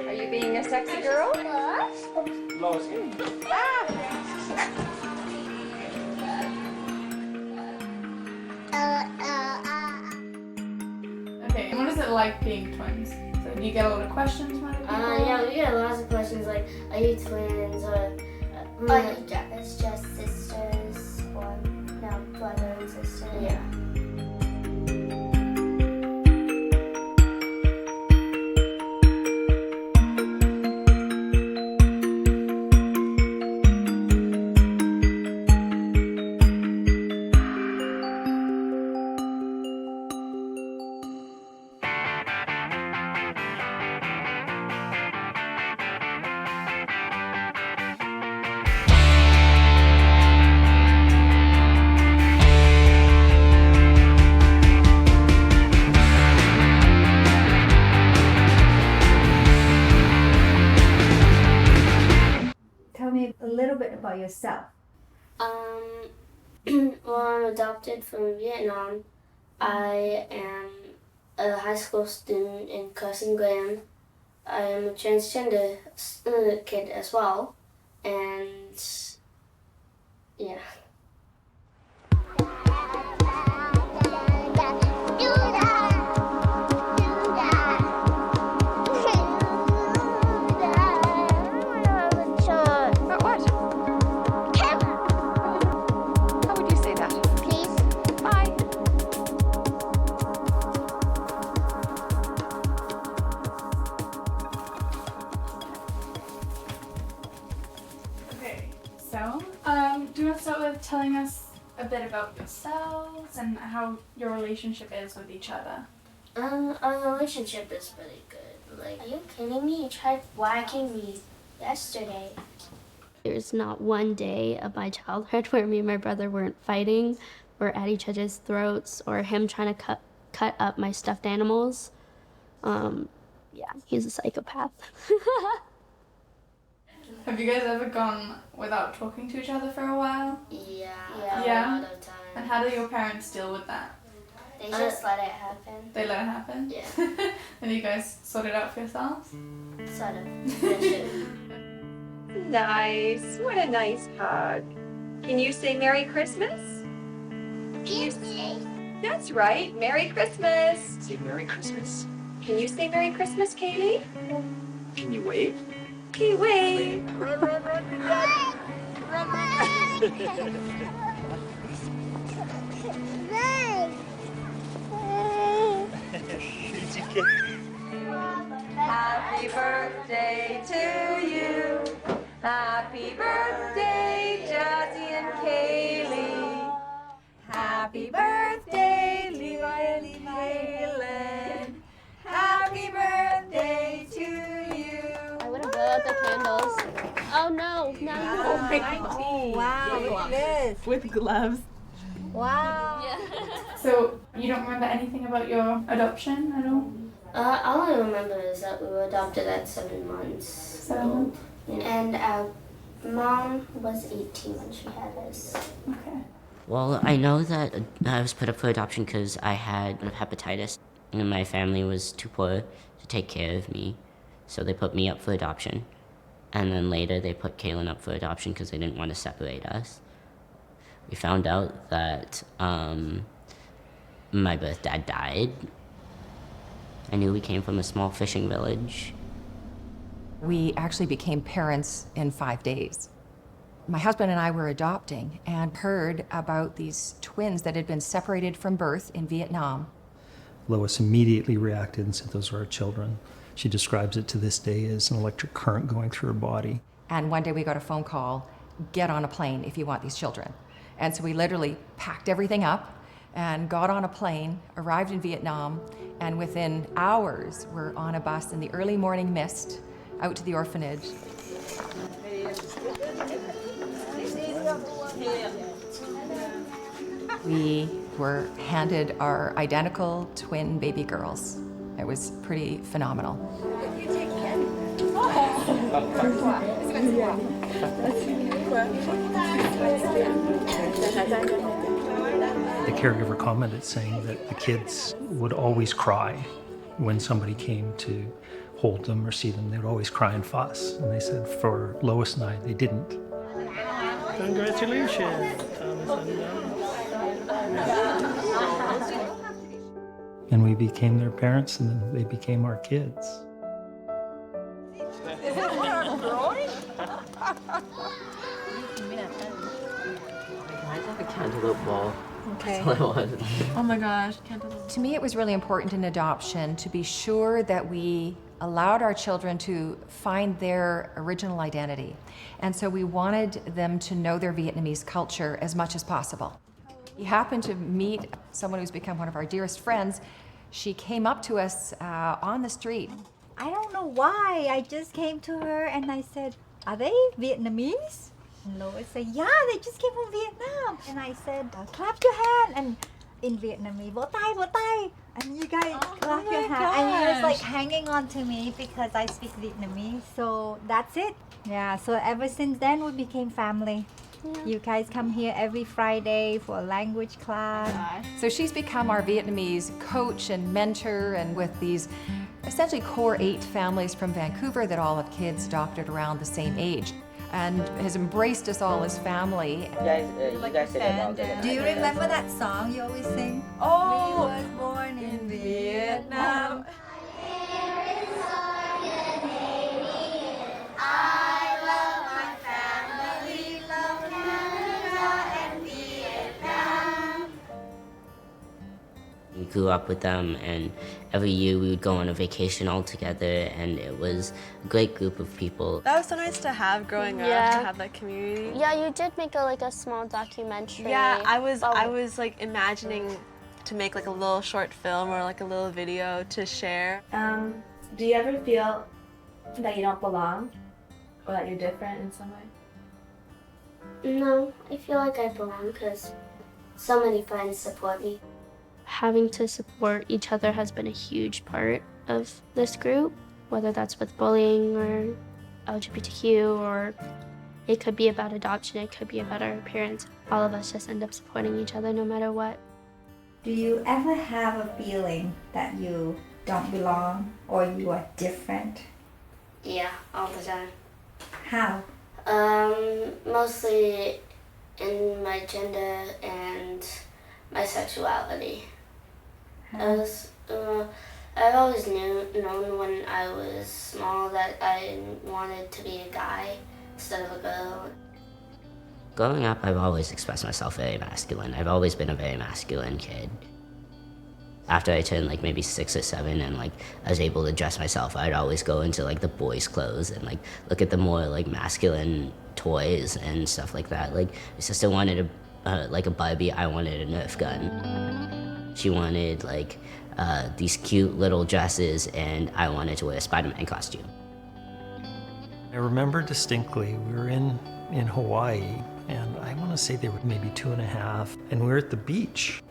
Are you being a sexy girl? Okay, and what is it like being twins? So do you get a lot of questions from other people? Yeah, we get lots of questions like, are you twins, or it's just sisters, or no, brother and sister. Yeah. Tell me a little bit about yourself. Well, I'm adopted from Vietnam. I am a high school student in Carson Graham. I am a transgender kid as well, and yeah. Do you want to start with telling us a bit about yourselves and how your relationship is with each other? Our relationship is really good. Like, are you kidding me? You tried whacking me yesterday. There's not one day of my childhood where me and my brother weren't fighting or at each other's throats, or him trying to cut up my stuffed animals. Yeah, he's a psychopath. Have you guys ever gone without talking to each other for a while? Yeah. Yeah? A lot of times. And how do your parents deal with that? They just let it happen. They let it happen? Yeah. And you guys sort it out for yourselves? Sort of. Nice. What a nice hug. Can you say Merry Christmas? That's right. Merry Christmas. Say Merry Christmas. Can you say Merry Christmas, Katie? Can you wave? Okay, wave. Run, run, run, run. Happy birthday to you. Happy birthday, Jazzy and Kailyn. Happy birthday, Levi and Kailyn. Happy birthday to you. I would have blown out the candles. Oh no, not Oh wow, look at this. With gloves. Wow. So you don't remember anything about your adoption at all? All I remember is that we were adopted at 7 months. 7 months? And our mom was 18 when she had us. Okay. Well, I know that I was put up for adoption because I had hepatitis, and my family was too poor to take care of me, so they put me up for adoption. And then later they put Kailyn up for adoption because they didn't want to separate us. We found out that my birth dad died. I knew we came from a small fishing village. We actually became parents in 5 days. My husband and I were adopting and heard about these twins that had been separated from birth in Vietnam. Lois immediately reacted and said those were our children. She describes it to this day as an electric current going through her body. And one day we got a phone call, get on a plane if you want these children. And so we literally packed everything up and got on a plane, arrived in Vietnam, and within hours we're on a bus in the early morning mist out to the orphanage. We were handed our identical twin baby girls. It was pretty phenomenal. The caregiver commented saying that the kids would always cry when somebody came to hold them or see them. They would always cry and fuss. And they said for Lois and I, they didn't. Congratulations. And we became their parents, and then they became our kids. I love a cantaloupe ball. Okay. That's all it was. Oh my gosh, cantaloupe. To me, it was really important in adoption to be sure that we allowed our children to find their original identity. And so we wanted them to know their Vietnamese culture as much as possible. We happened to meet someone who's become one of our dearest friends. She came up to us on the street. I don't know why. I just came to her and I said, "Are they Vietnamese?" And Lois said, "Yeah, they just came from Vietnam." And I said, "Clap your hand." And in Vietnamese, "Vỗ tay, vỗ tay." And you guys clap your hand. And he was like hanging on to me because I speak Vietnamese. So that's it. Yeah, so ever since then we became family. Yeah. You guys come here every Friday for a language class. So she's become our Vietnamese coach and mentor, and with these essentially core 8 families from Vancouver that all have kids adopted around the same age, and has embraced us all as family. You guys say that all the time. Do you remember that song you always sing? Oh! We was born in Vietnam. We grew up with them, and every year we would go on a vacation all together, and it was a great group of people. That was so nice to have growing up, Yeah. to have that community. Yeah, you did make a small documentary. Yeah, I was like imagining to make like a little short film or like a little video to share. Do you ever feel that you don't belong or that you're different in some way? No, I feel like I belong because so many friends support me. Having to support each other has been a huge part of this group, whether that's with bullying or LGBTQ, or it could be about adoption, it could be about our appearance. All of us just end up supporting each other no matter what. Do you ever have a feeling that you don't belong or you are different? Yeah, all the time. How? Mostly in my gender and my sexuality. I've always known when I was small that I wanted to be a guy instead of a girl. Growing up, I've always expressed myself very masculine. I've always been a very masculine kid. After I turned like maybe 6 or 7 and like I was able to dress myself, I'd always go into like the boys' clothes and like look at the more like masculine toys and stuff like that. Like my sister wanted a Barbie, I wanted a Nerf gun. She wanted like these cute little dresses, and I wanted to wear a Spider-Man costume. I remember distinctly, we were in Hawaii, and I want to say they were maybe 2.5, and we were at the beach,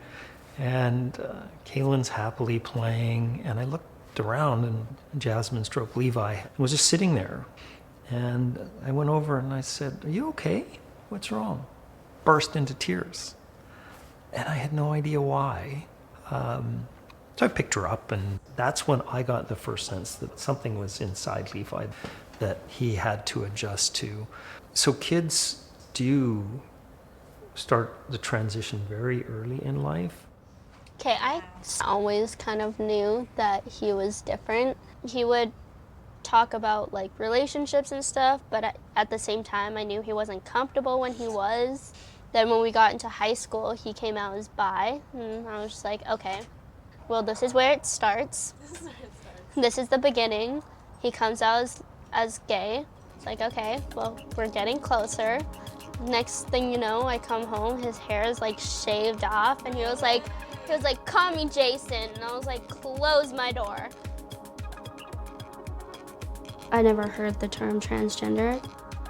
and Kailyn's happily playing, and I looked around, and Jasmine stroke Levi was just sitting there, and I went over and I said, "Are you okay? What's wrong?" Burst into tears, and I had no idea why. So I picked her up, and that's when I got the first sense that something was inside Levi that he had to adjust to. So kids do start the transition very early in life. Okay, I always kind of knew that he was different. He would talk about like relationships and stuff, but at the same time I knew he wasn't comfortable when he was. Then when we got into high school, he came out as bi, and I was just like, okay, well, this is where it starts. This is the beginning. He comes out as gay. It's like, okay, well, we're getting closer. Next thing you know, I come home, his hair is like shaved off, and he was like, call me Jason, and I was like, close my door. I never heard the term transgender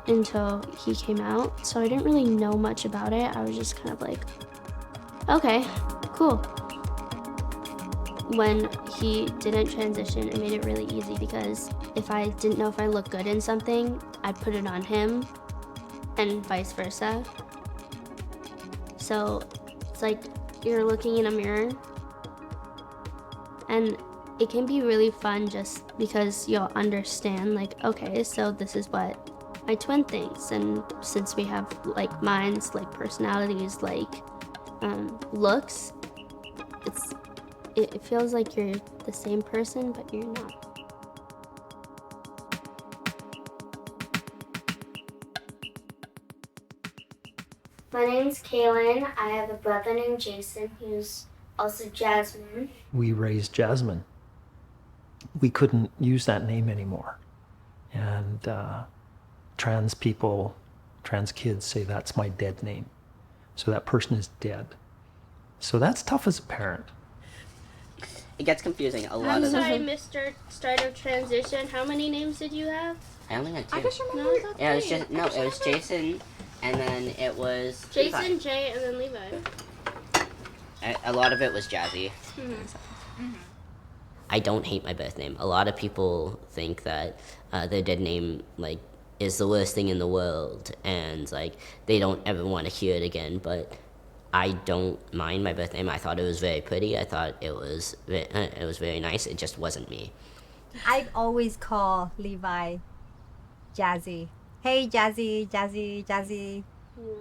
until he came out, so I didn't really know much about it. I was just kind of like, okay, cool. When he didn't transition, it made it really easy because if I didn't know if I looked good in something, I'd put it on him, and vice versa. So it's like you're looking in a mirror. And it can be really fun just because you'll understand, like, okay, so this is what my twin thinks. And since we have like minds, like personalities, like looks, it feels like you're the same person, but you're not. My name's Kailyn. I have a brother named Jason, who's also Jasmine. We raised Jasmine. We couldn't use that name anymore. And trans people, trans kids say that's my dead name. So that person is dead. So that's tough as a parent. It gets confusing a lot I'm of sorry, Mr. Start of Transition. How many names did you have? I only had 2. I just remember. No, Yeah, it was just it was Jason, and then it was Jason, Levi. Jay, and then Levi. A lot of it was Jazzy. I don't hate my birth name. A lot of people think that their dead name like is the worst thing in the world, and like they don't ever want to hear it again. But I don't mind my birth name. I thought it was very pretty. I thought it was very nice. It just wasn't me. I always call Levi Jazzy. Hey, Jazzy, Jazzy, Jazzy.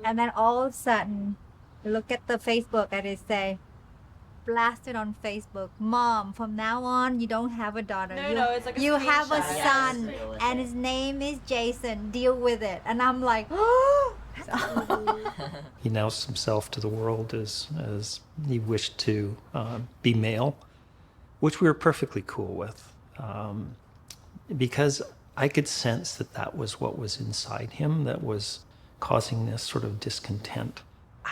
And then all of a sudden, look at the Facebook and it say, blasted on Facebook, Mom, from now on, you don't have a daughter. No, it's like a you have a screenshot. son, and his name is Jason. Deal with it. And I'm like, oh. He announced himself to the world as he wished to be male, which we were perfectly cool with, because I could sense that that was what was inside him that was causing this sort of discontent.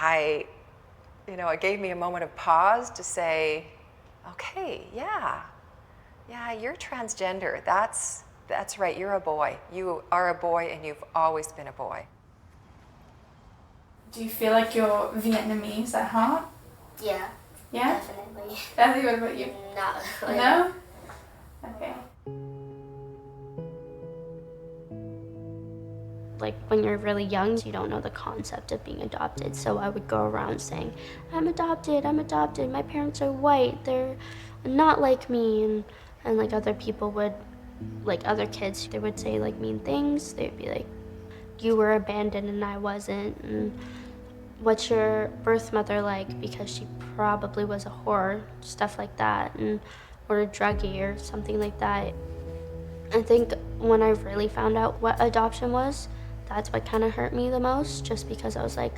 It gave me a moment of pause to say, okay, yeah, you're transgender. That's right, you're a boy. You are a boy and you've always been a boy. Do you feel like you're Vietnamese at heart? Yeah. Yeah? Definitely. Definitely. What about you? Not. No? Okay. Like when you're really young, you don't know the concept of being adopted. So I would go around saying, I'm adopted, my parents are white, they're not like me. And like other people would, like other kids, they would say like mean things. They'd be like, you were abandoned and I wasn't. And what's your birth mother like? Because she probably was a whore, stuff like that, or a druggie or something like that. I think when I really found out what adoption was, that's what kind of hurt me the most, just because I was like,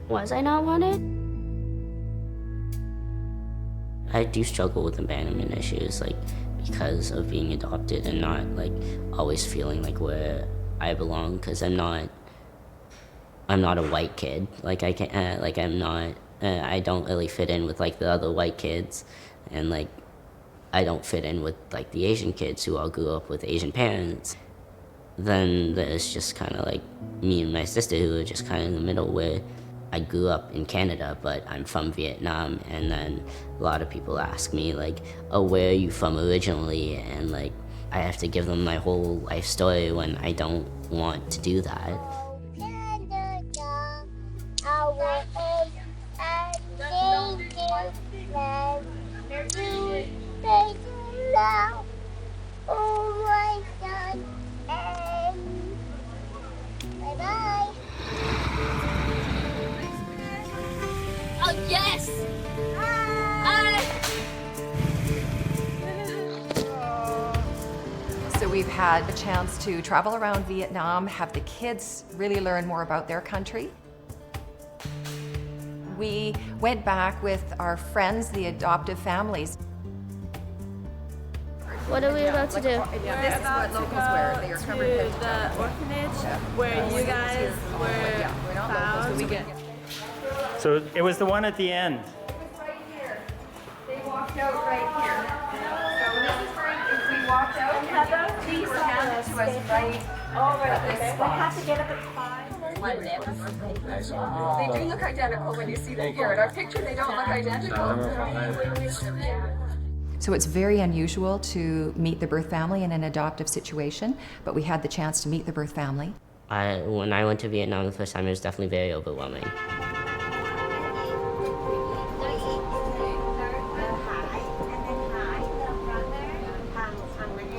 was I not wanted? I do struggle with abandonment issues, like because of being adopted and not like always feeling like where I belong, because I'm not a white kid. Like I can't, like I'm not. I don't really fit in with like the other white kids, and like I don't fit in with like the Asian kids who all grew up with Asian parents. Then there's just kind of like me and my sister who are just kind of in the middle, where I grew up in Canada, but I'm from Vietnam. And then a lot of people ask me like, oh, where are you from originally? And like I have to give them my whole life story when I don't want to do that. Bye-bye. Oh, yes! So we've had a chance to travel around Vietnam, have the kids really learn more about their country. We went back with our friends, the adoptive families. What are we about to do? This is what locals wear. They are covered head to toe. The orphanage where you guys were We're not locals, but we get. So it was the one at the end. It was right here. They walked out right here. So this is where if we walked out, these were handed to us right. Oh, right. Okay. We have to get up at 5. They do look identical when you see them here. In our picture, they don't look identical. So it's very unusual to meet the birth family in an adoptive situation, but we had the chance to meet the birth family. When I went to Vietnam the first time, it was definitely very overwhelming.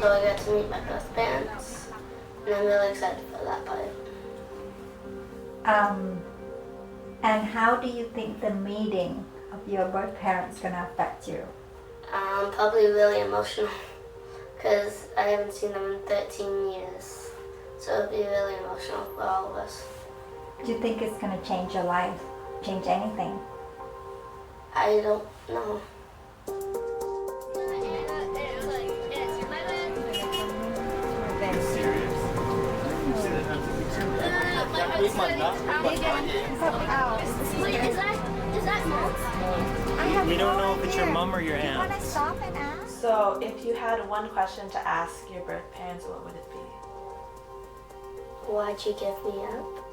So I got to meet my birth parents, and I'm really excited for that part. And how do you think the meeting of your birth parents gonna affect you? Probably really emotional, because I haven't seen them in 13 years. So it'll be really emotional for all of us. Do you think it's gonna change your life? Change anything? I don't know. We don't know if it's your mom or your Do you wanna aunt. stop and ask? So, if you had one question to ask your birth parents, what would it be? Why'd you give me up?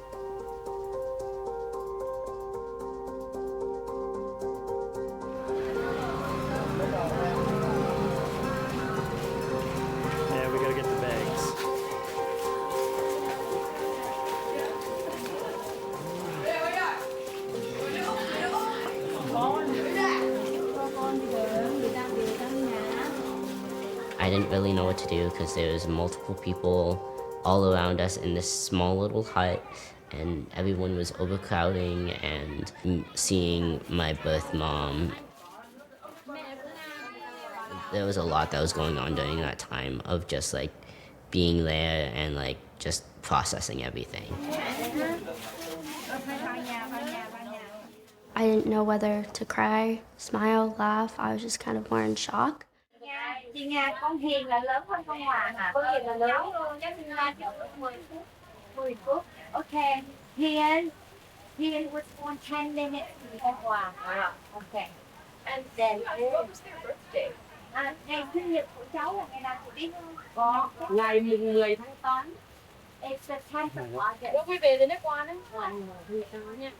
Yeah, we gotta get the bags. I didn't really know what to do because there was multiple people all around us in this small little hut, and everyone was overcrowding, and seeing my birth mom. There was a lot that was going on during that time of just like being there and like just processing everything. I didn't know whether to cry, smile, laugh. I was just kind of more in shock. Chị Nga, con Hiền là lớn hơn con Hòa hả? Con Hiền là lớn hơn, chắc là trước 10 phút. Okay. Hiền was born 10 minutes before Hòa. Wow. Okay. And then what was their birthday? Ngày sinh nhật của cháu là ngày nào chị biết không? Có. Ngày 10 tháng 8. It's the 10th of August. Bố quý về từ nước ngoài đó. Nha.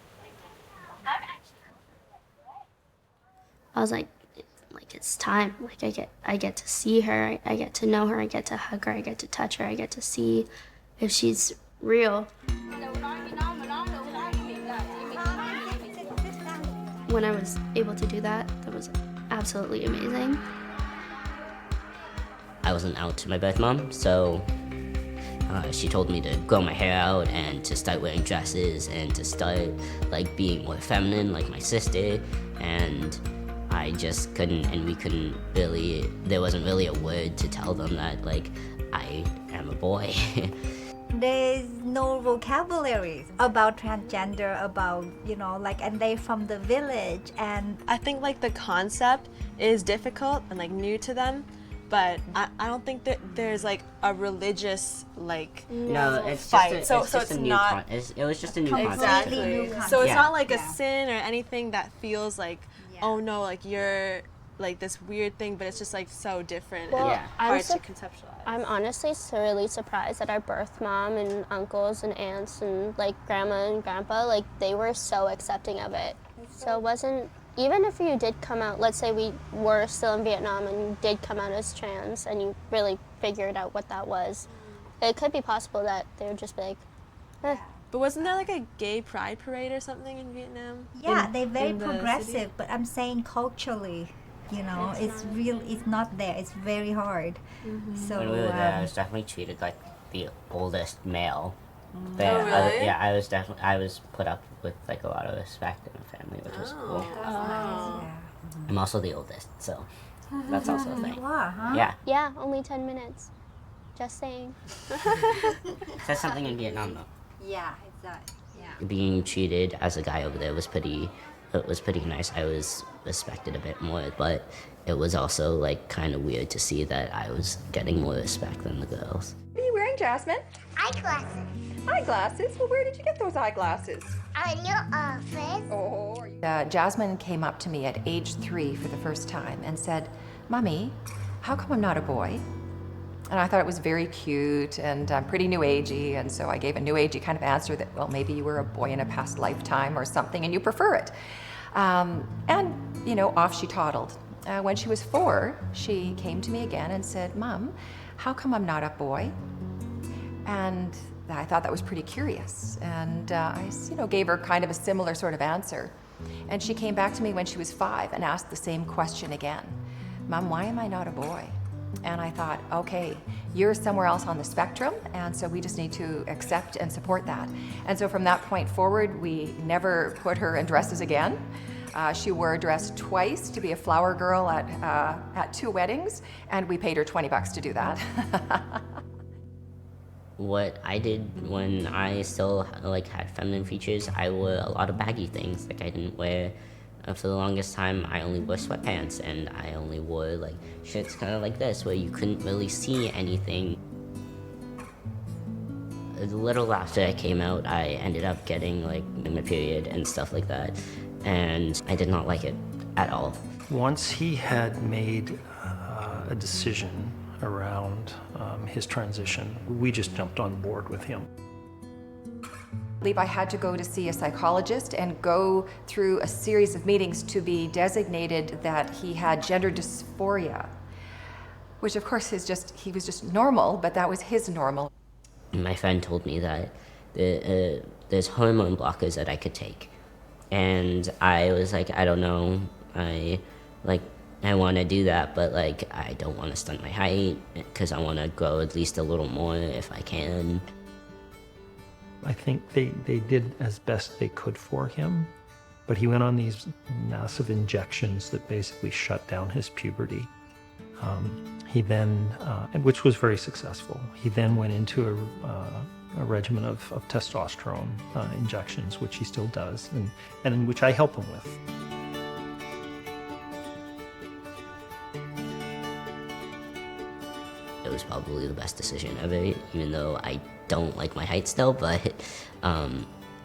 I was like it's time. Like I get to see her, I get to know her, I get to hug her, I get to touch her, I get to see if she's real. When I was able to do that, that was absolutely amazing. I wasn't out to my birth mom, so she told me to grow my hair out and to start wearing dresses and to start like being more feminine like my sister, and I just couldn't, and we couldn't really, there wasn't really a word to tell them that like I am a boy. There's no vocabulary about transgender, about, you know, like, and they from the village, and I think like the concept is difficult and like new to them, but I don't think that there's like a religious like fight. So So it's not it was just a new concept. exactly. So it's Yeah. not like a sin or anything that feels like oh no, like you're like this weird thing, but it's just like so different and Yeah. hard to conceptualize. I'm honestly really surprised that our birth mom and uncles and aunts and like grandma and grandpa, like they were so accepting of it. So it wasn't, even if you did come out, let's say we were still in Vietnam and you did come out as trans and you really figured out what that was, it could be possible that they would just be like, But wasn't there like a gay pride parade or something in Vietnam? yeah, they're very in the progressive, city? but I'm saying culturally, you know, it's not there, it's very hard. So When we were there, I was definitely treated like the oldest male there. Oh, really? I was put up with like a lot of respect in the family, which was cool. yeah. I'm also the oldest, so that's also a thing. You are, huh? Yeah, yeah, only 10 minutes. Just saying. that's something in Vietnam though. Yeah, exactly. Yeah. Being treated as a guy over there was pretty nice. I was respected a bit more, but it was also like kind of weird to see that I was getting more respect than the girls. What are you wearing, Jasmine? Eyeglasses. Eyeglasses? Well, where did you get those eyeglasses? On your office. Oh, are you... Jasmine came up to me at age 3 for the first time and said, "Mommy, how come I'm not a boy?" And I thought it was very cute and pretty new agey, and so I gave a new agey kind of answer that, well, maybe you were a boy in a past lifetime or something and you prefer it. And, you know, off she toddled. When she was 4, she came to me again and said, "Mom, how come I'm not a boy?" And I thought that was pretty curious, and I gave her kind of a similar sort of answer. And she came back to me when she was 5 and asked the same question again. Mom, why am I not a boy? And I thought, okay, you're somewhere else on the spectrum, and so we just need to accept and support that. And so from that point forward, we never put her in dresses again. She wore a dress twice to be a flower girl at 2 weddings, and we paid her $20 to do that. What I did when I still had feminine features, I wore a lot of baggy things. I didn't wear, for the longest time, I only wore sweatpants, and I only wore shirts kind of like this, where you couldn't really see anything. A little after I came out, I ended up getting my period and stuff like that, and I did not like it at all. Once he had made a decision around his transition, we just jumped on board with him. Levi had to go to see a psychologist and go through a series of meetings to be designated that he had gender dysphoria, which of course he was just normal, but that was his normal. My friend told me that there's hormone blockers that I could take, and I was like, I don't know, I want to do that, but I don't want to stunt my height because I want to grow at least a little more if I can. I think they did as best they could for him, but he went on these massive injections that basically shut down his puberty. He then, which was very successful, he then went into a regimen of testosterone injections, which he still does, and in which I help him with. It was probably the best decision ever, even though I don't like my height still, but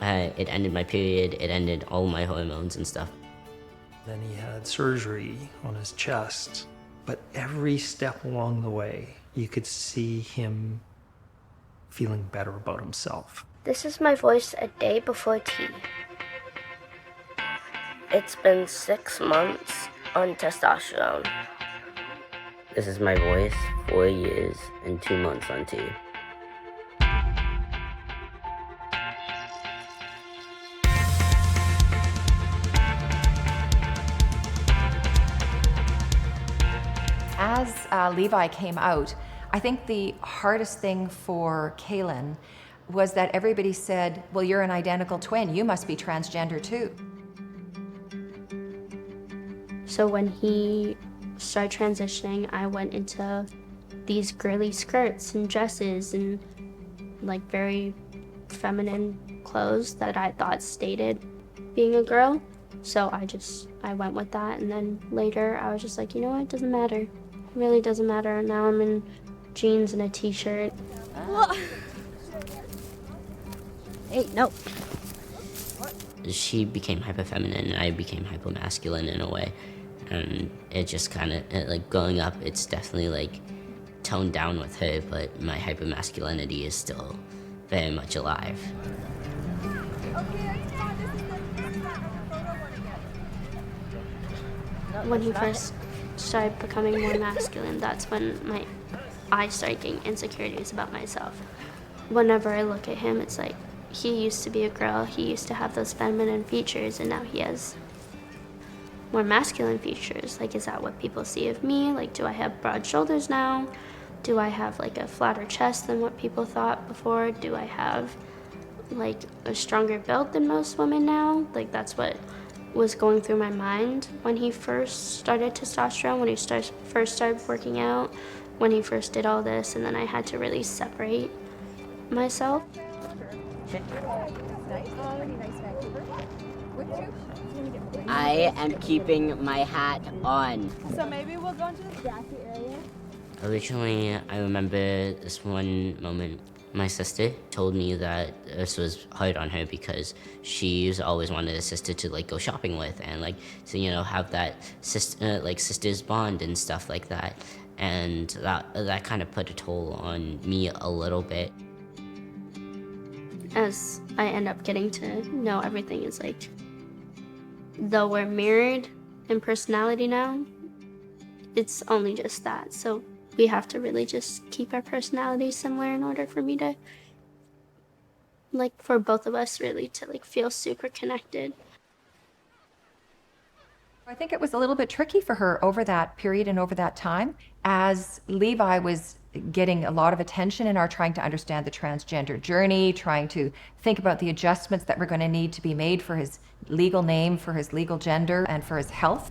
it ended my period, it ended all my hormones and stuff. Then he had surgery on his chest, but every step along the way, you could see him feeling better about himself. This is my voice a day before tea. It's been 6 months on testosterone. This is my voice, 4 years and 2 months on tea. As Levi came out, I think the hardest thing for Kailyn was that everybody said, well, you're an identical twin, you must be transgender too. So when he started transitioning, I went into these girly skirts and dresses and very feminine clothes that I thought stated being a girl. So I went with that, and then later I was just like, you know what, it doesn't matter. It really doesn't matter. Now I'm in jeans and a t-shirt. Hey, no. She became hyper-feminine and I became hyper-masculine in a way. And it just kind of, growing up, it's definitely toned down with her, but my hyper-masculinity is still very much alive. When he first started becoming more masculine, that's when I started getting insecurities about myself. Whenever I look at him, it's like, he used to be a girl, he used to have those feminine features, and now he has more masculine features. Is that what people see of me? Do I have broad shoulders now? Do I have a flatter chest than what people thought before? Do I have a stronger build than most women now? That's what was going through my mind when he first started testosterone, when he first started working out, when he first did all this, and then I had to really separate myself. I am keeping my hat on. So maybe we'll go into the grassy area. Originally, I remember this one moment. My sister told me that this was hard on her because she's always wanted a sister to go shopping with and to have that sisters bond and stuff like that. And that kind of put a toll on me a little bit. As I end up getting to know everything, is though we're mirrored in personality now, it's only just that. So we have to really just keep our personalities similar in order for me to like for both of us really to like feel super connected. I think it was a little bit tricky for her over that period and over that time, as Levi was getting a lot of attention in our trying to understand the transgender journey, trying to think about the adjustments that were going to need to be made for his legal name, for his legal gender, and for his health.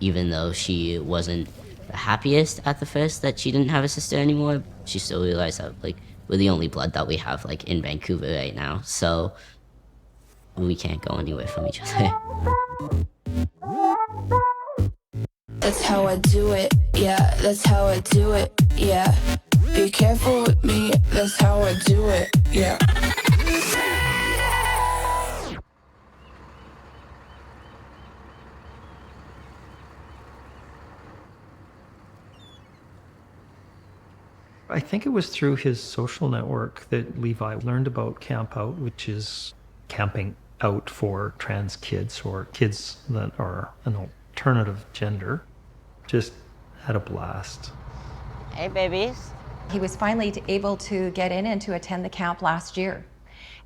Even though she wasn't the happiest at the first that she didn't have a sister anymore, she still realized that like we're the only blood that we have like in Vancouver right now, so we can't go anywhere from each other. That's how I do it, yeah, that's how I do it, yeah. Be careful with me, that's how I do it, yeah. I think it was through his social network that Levi learned about Camp Out, which is camping out for trans kids or kids that are an alternative gender. Just had a blast. Hey, babies. He was finally able to get in and to attend the camp last year.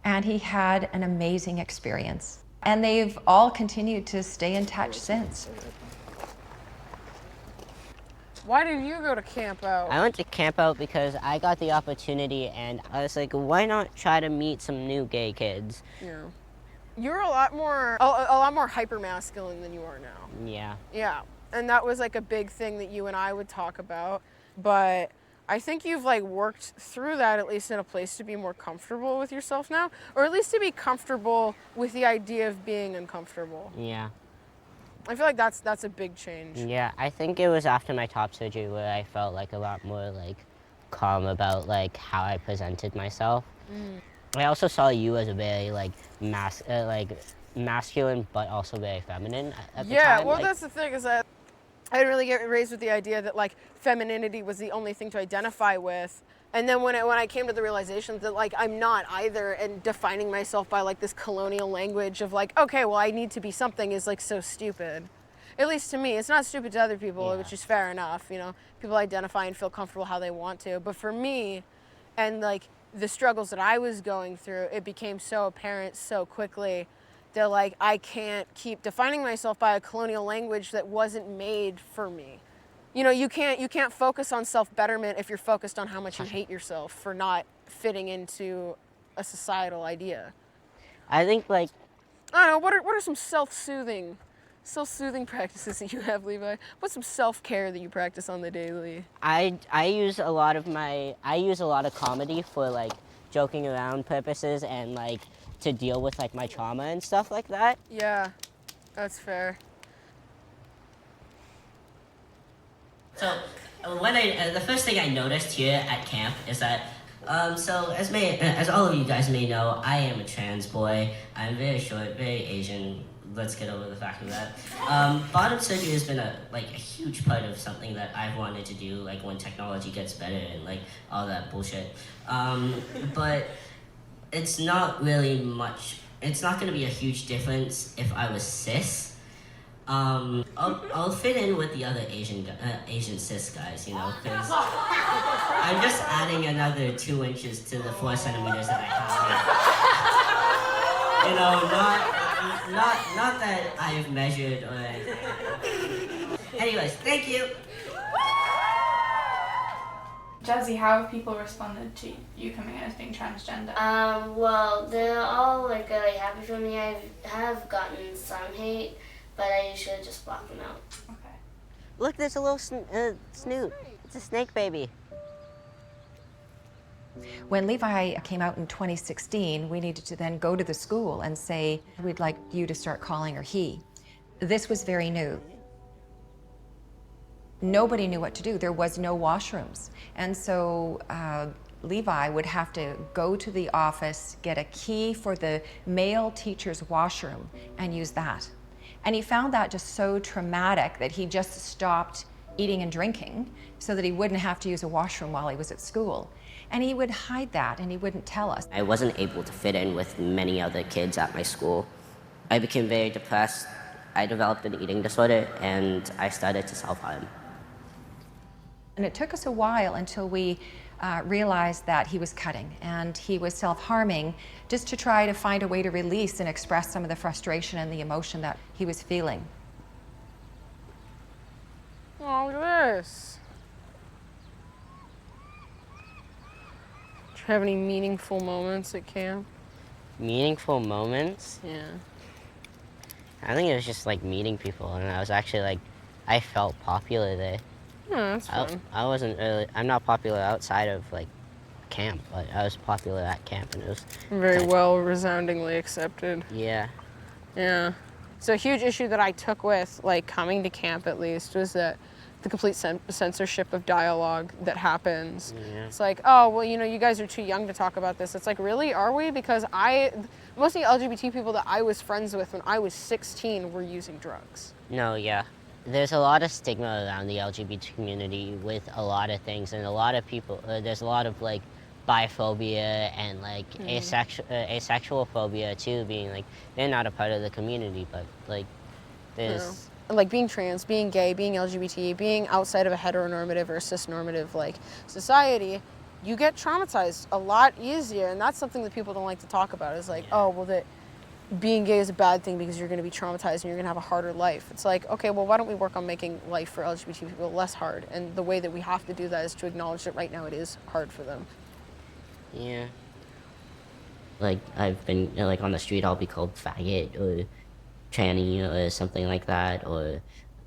And he had an amazing experience. And they've all continued to stay in touch since. Why did you go to Camp Out? I went to Camp Out because I got the opportunity and I was like, why not try to meet some new gay kids? Yeah. You're a lot more hyper masculine than you are now. Yeah. Yeah. And that was like a big thing that you and I would talk about. But I think you've like worked through that, at least in a place to be more comfortable with yourself now, or at least to be comfortable with the idea of being uncomfortable. Yeah. I feel like that's a big change. Yeah, I think it was after my top surgery where I felt like a lot more like calm about like how I presented myself. I also saw you as a very like masculine but also very feminine at the time. Yeah, well, that's the thing, is that I didn't really get raised with the idea that like femininity was the only thing to identify with. And then when I came to the realization that like I'm not either, and defining myself by like this colonial language of like, okay, well I need to be something is like so stupid. At least to me. It's not stupid to other people, which is fair enough, you know. People identify and feel comfortable how they want to. But for me, and like the struggles that I was going through, it became so apparent so quickly that like I can't keep defining myself by a colonial language that wasn't made for me. You know, you can't focus on self-betterment if you're focused on how much you hate yourself for not fitting into a societal idea. I think like, I don't know, what are some self-soothing practices that you have, Levi? What's some self-care that you practice on the daily? I use a lot of comedy for like joking around purposes and like to deal with like my trauma and stuff like that. Yeah, that's fair. So the first thing I noticed here at camp is that, so as all of you guys may know, I am a trans boy. I'm very short, very Asian. Let's get over the fact of that. Bottom surgery has been a huge part of something that I've wanted to do, like when technology gets better and like all that bullshit. But it's not really much. It's not going to be a huge difference if I was cis. I'll fit in with the other Asian cis guys, you know, because I'm just adding another 2 inches to the 4 centimeters that I have. You know, not that I've measured or anything. Anyways, thank you. Jazzy, how have people responded to you coming out as being transgender? Well, they're all like really happy for me. I have gotten some hate, but I usually just block them out. Okay. Look, there's a little snoot. It's a snake baby. When Levi came out in 2016, we needed to then go to the school and say, we'd like you to start calling her he. This was very new. Nobody knew what to do. There was no washrooms. And so Levi would have to go to the office, get a key for the male teacher's washroom, and use that. And he found that just so traumatic that he just stopped eating and drinking so that he wouldn't have to use a washroom while he was at school. And he would hide that and he wouldn't tell us. I wasn't able to fit in with many other kids at my school. I became very depressed. I developed an eating disorder and I started to self-harm. And it took us a while until we realized that he was cutting and he was self-harming just to try to find a way to release and express some of the frustration and the emotion that he was feeling. Oh, look at this. Do you have any meaningful moments at camp? Meaningful moments? Yeah. I think it was just like meeting people, and I was actually like, I felt popular there. Yeah, that's fun. I wasn't really, I'm not popular outside of like camp, but I was popular at camp, and it was Very well resoundingly accepted. Yeah. Yeah. So a huge issue that I took with like coming to camp at least was that the complete censorship of dialogue that happens. Yeah. It's like, oh, well, you know, you guys are too young to talk about this. It's like, really, are we? Because most of the LGBT people that I was friends with when I was 16 were using drugs. No, yeah. There's a lot of stigma around the LGBT community with a lot of things, and a lot of people, there's a lot of like biphobia and like asexual phobia too, being like, they're not a part of the community, but like there's... Like being trans, being gay, being LGBT, being outside of a heteronormative or cisnormative like society, you get traumatized a lot easier, and that's something that people don't like to talk about. Is like, oh, well, that being gay is a bad thing because you're going to be traumatized and you're going to have a harder life. It's like, okay, well, why don't we work on making life for LGBT people less hard? And the way that we have to do that is to acknowledge that right now it is hard for them. Yeah. Like, I've been, like, on the street, I'll be called faggot or tranny or something like that, or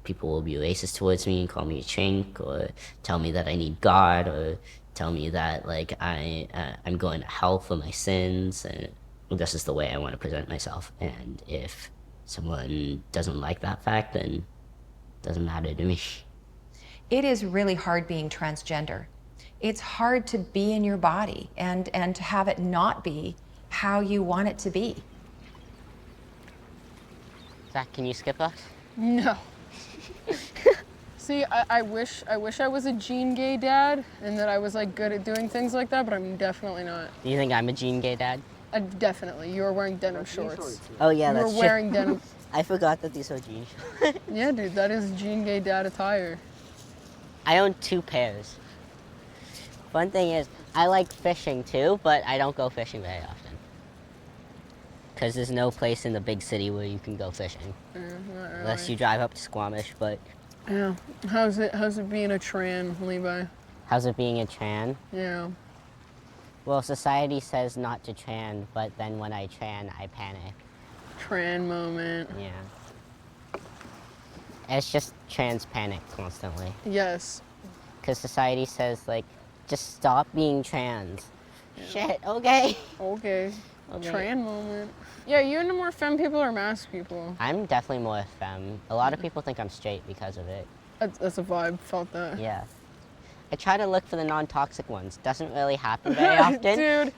people will be racist towards me and call me a chink, or tell me that I need God, or tell me that, like, I'm going to hell for my sins, and this is the way I want to present myself. And if someone doesn't like that fact, then it doesn't matter to me. It is really hard being transgender. It's hard to be in your body and to have it not be how you want it to be. Zach, can you skip us? No. See, I wish I was a gene gay dad and that I was like good at doing things like that, but I'm definitely not. Do you think I'm a gene gay dad? Definitely. You're wearing denim shorts. Oh yeah, that's true. You're wearing denim. I forgot that these are jeans. Yeah, dude, that is gene gay dad attire. I own 2 pairs. Fun thing is, I like fishing too, but I don't go fishing very often. Because there's no place in the big city where you can go fishing. Not really. Unless you drive up to Squamish, but... Yeah. How's it being a tran, Levi? How's it being a tran? Yeah. Well, society says not to tran, but then when I tran, I panic. Tran moment. Yeah. It's just trans panic constantly. Yes. Because society says, like, just stop being trans. Yeah. Shit, okay. Okay. Tran moment. Yeah, you into more femme people or mask people? I'm definitely more femme. A lot of people think I'm straight because of it. That's a vibe, felt that. Yeah. I try to look for the non-toxic ones. Doesn't really happen very often. Dude.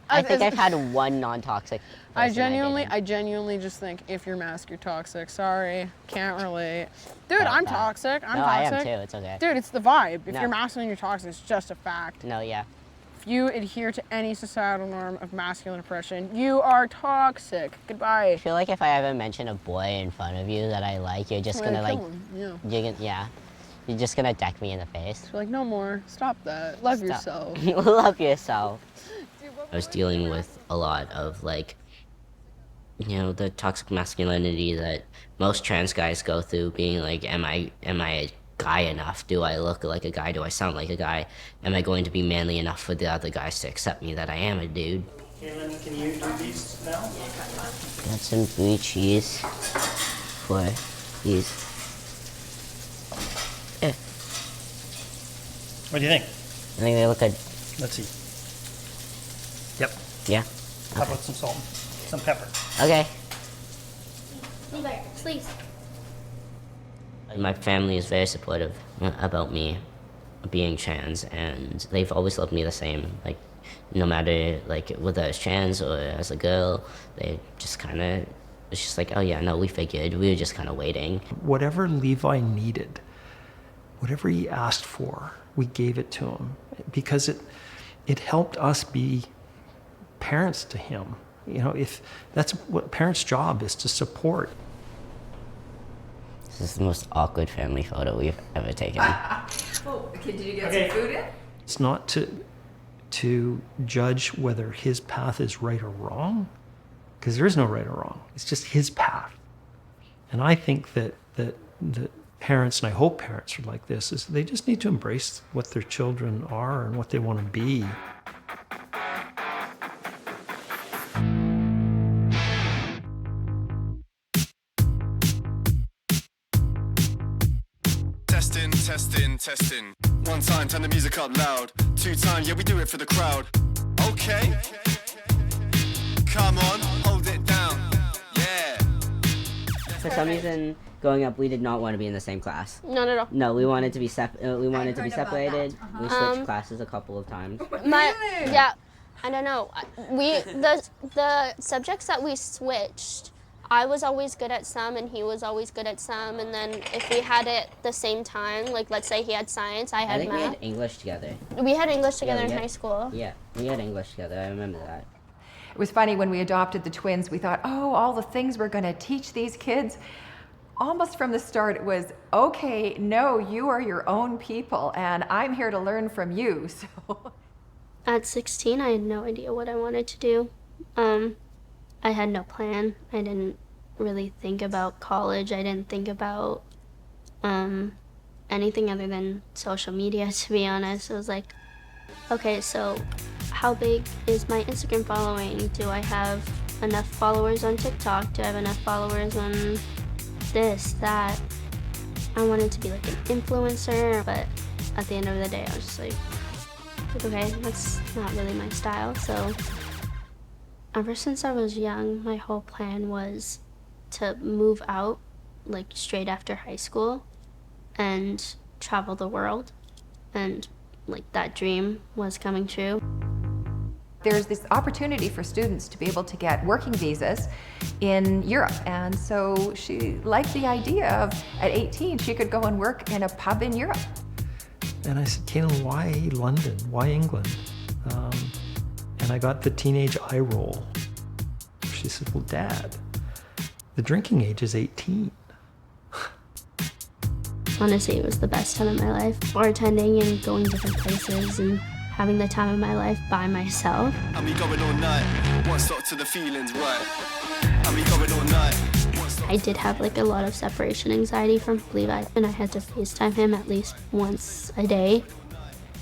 I think I've had one non-toxic person I genuinely just think if you're masked, you're toxic. Sorry, can't relate. Dude, I'm toxic. I'm toxic. I am too, it's okay. Dude, it's the vibe. If you're masculine, you're toxic. It's just a fact. No, yeah. If you adhere to any societal norm of masculine oppression, you are toxic. Goodbye. I feel like if I ever mention a boy in front of you that I like, you're just gonna like, you're just gonna deck me in the face. You're like, no more. Stop that. Love yourself. Love yourself. I was dealing with a lot of like, you know, the toxic masculinity that most trans guys go through, being like, am I a guy enough? Do I look like a guy? Do I sound like a guy? Am I going to be manly enough for the other guys to accept me that I am a dude? Kailyn, can you do these now? Got some blue cheese for these. What do you think? I think they look good. Let's see. Yep. Yeah. How about some salt? Some pepper. Okay. Levi, please. My family is very supportive about me being trans, and they've always loved me the same. Like, no matter like whether as trans or as a girl, they just kind of, it's just like, oh yeah, no, we figured. We were just kind of waiting. Whatever Levi needed, whatever he asked for, we gave it to him because it helped us be parents to him. You know, if that's what parents' job is, to support. This is the most awkward family photo we've ever taken. Oh, okay, did you get some food in? It's not to to judge whether his path is right or wrong, because there is no right or wrong. It's just his path. And I think that parents, and I hope parents are like this, is they just need to embrace what their children are and what they want to be. Testing, testing, testing. 1 time, turn the music up loud. 2 times, yeah, we do it for the crowd. Okay. Come on, hold it down. Yeah. For some reason, growing up, we did not want to be in the same class. Not at all. No, we wanted to be separated. Uh-huh. We switched classes a couple of times. Yeah, I don't know. The subjects that we switched, I was always good at some and he was always good at some, and then if we had it the same time, like let's say he had science, I had math. We had English together. We had English together in high school. Yeah, we had English together, I remember that. It was funny when we adopted the twins, we thought, oh, all the things we're going to teach these kids. Almost from the start, it was, okay, no, you are your own people, and I'm here to learn from you. So, at 16, I had no idea what I wanted to do. I had no plan. I didn't really think about college. I didn't think about anything other than social media, to be honest. It was like, okay, so how big is my Instagram following? Do I have enough followers on TikTok? Do I have enough followers on this, that? I wanted to be like an influencer, but at the end of the day, I was just like, okay, that's not really my style. So ever since I was young, my whole plan was to move out like straight after high school and travel the world, and like that dream was coming true. There's this opportunity for students to be able to get working visas in Europe, and so she liked the idea of at 18 she could go and work in a pub in Europe. And I said, Kailyn, why London? Why England? And I got the teenage eye roll. She said, well, Dad, the drinking age is 18. Honestly, it was the best time of my life. Bartending and going different places and having the time of my life by myself. And we going all night. One stop to the feelings, right? And we going all night. I did have like a lot of separation anxiety from Levi, and I had to FaceTime him at least once a day.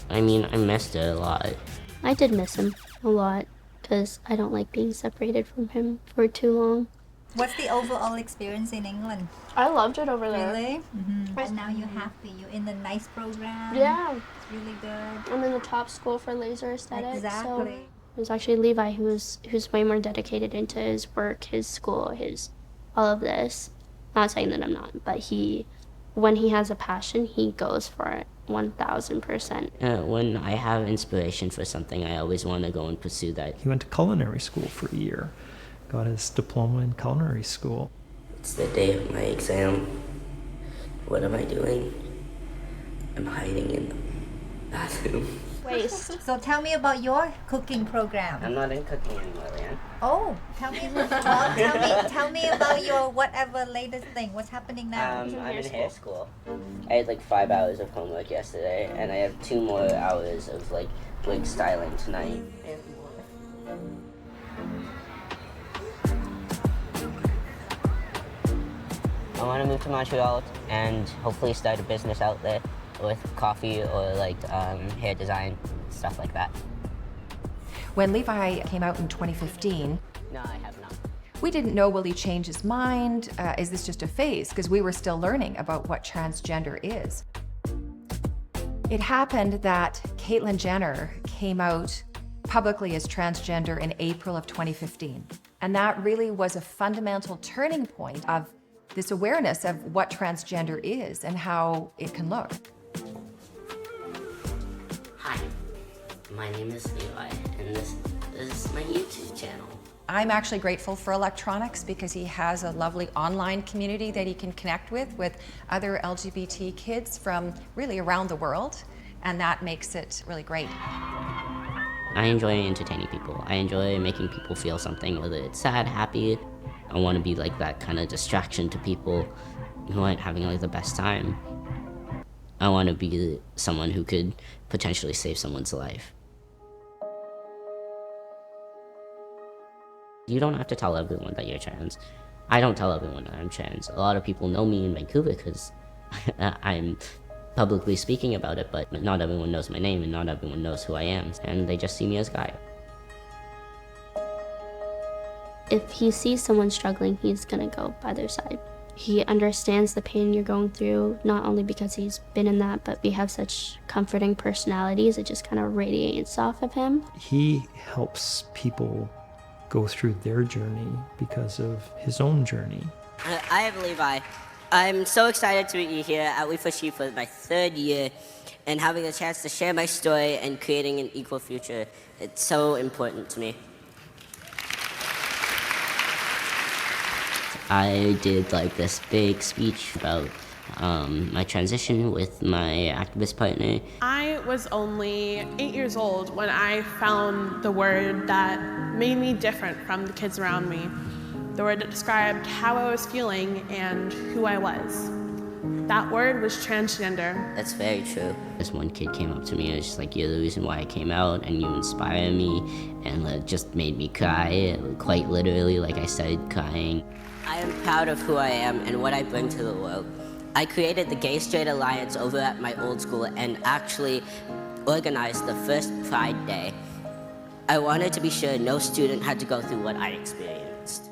I mean, I missed it a lot. I did miss him a lot because I don't like being separated from him for too long. What's the overall experience in England? I loved it over there. Really? Mm-hmm. And now you're happy. You're in the nice program. Yeah. It's really good. I'm in the top school for laser aesthetics. Exactly. So it was actually Levi who's way more dedicated into his work, his school, his all of this. Not saying that I'm not, but when he has a passion, he goes for it 1,000%. When I have inspiration for something, I always want to go and pursue that. He went to culinary school for a year, got his diploma in culinary school. It's the day of my exam. What am I doing? I'm hiding in the bathroom. Waste. So tell me about your cooking program. I'm not in cooking anymore, Leanne. Oh, tell me about your whatever latest thing. What's happening now? I'm in hair school. I had like 5 hours of homework yesterday, and I have 2 more hours of like wig styling tonight. I want to move to Montreal and hopefully start a business out there with coffee or like hair design, stuff like that. When Levi came out in 2015, No, I have not. we didn't know, will he change his mind? Is this just a phase? Because we were still learning about what transgender is. It happened that Caitlyn Jenner came out publicly as transgender in April of 2015. And that really was a fundamental turning point of this awareness of what transgender is and how it can look. Hi, my name is Levi, and this is my YouTube channel. I'm actually grateful for electronics because he has a lovely online community that he can connect with other LGBT kids from really around the world, and that makes it really great. I enjoy entertaining people. I enjoy making people feel something, whether it's sad, happy. I want to be like that kind of distraction to people who aren't having like the best time. I want to be someone who could potentially save someone's life. You don't have to tell everyone that you're trans. I don't tell everyone that I'm trans. A lot of people know me in Vancouver because I'm publicly speaking about it, but not everyone knows my name and not everyone knows who I am, and they just see me as Guy. If he sees someone struggling, he's gonna go by their side. He understands the pain you're going through, not only because he's been in that, but we have such comforting personalities, it just kind of radiates off of him. He helps people go through their journey because of his own journey. I am Levi. I'm so excited to be here at Advocacy for my 3rd year and having a chance to share my story and creating an equal future. It's so important to me. I did like this big speech about my transition with my activist partner. I was only 8 years old when I found the word that made me different from the kids around me. The word that described how I was feeling and who I was. That word was transgender. That's very true. This one kid came up to me and was just like, "You're the reason why I came out and you inspire me," and it just made me cry, quite literally, like I started crying. I am proud of who I am and what I bring to the world. I created the Gay Straight Alliance over at my old school and actually organized the first Pride Day. I wanted to be sure no student had to go through what I experienced.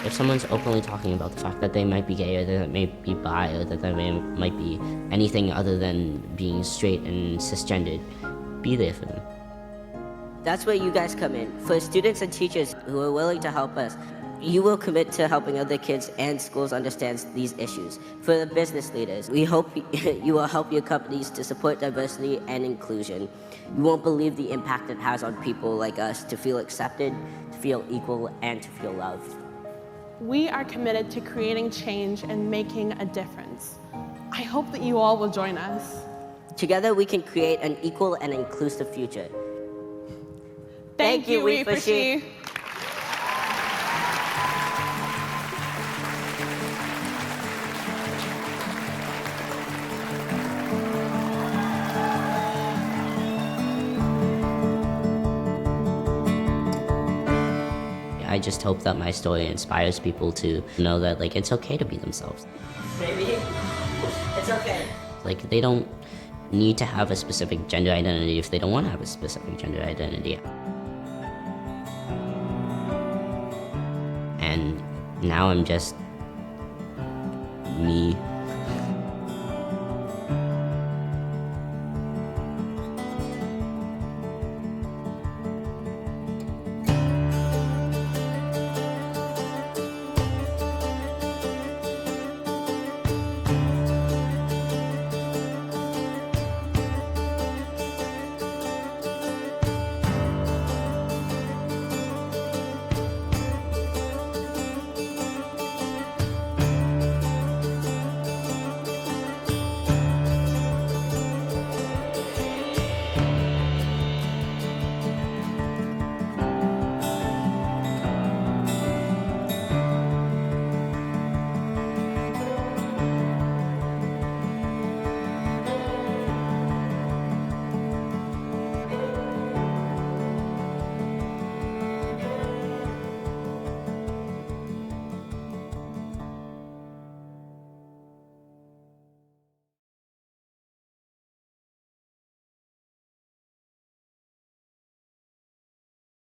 If someone's openly talking about the fact that they might be gay or that they may be bi or that they might be anything other than being straight and cisgendered, be there for them. That's where you guys come in. For students and teachers who are willing to help us, you will commit to helping other kids and schools understand these issues. For the business leaders, we hope you will help your companies to support diversity and inclusion. You won't believe the impact it has on people like us to feel accepted, to feel equal, and to feel loved. We are committed to creating change and making a difference. I hope that you all will join us. Together we can create an equal and inclusive future. Thank you, We for She. I just hope that my story inspires people to know that like it's okay to be themselves. Baby, it's okay. Like they don't need to have a specific gender identity if they don't want to have a specific gender identity. And now I'm just me.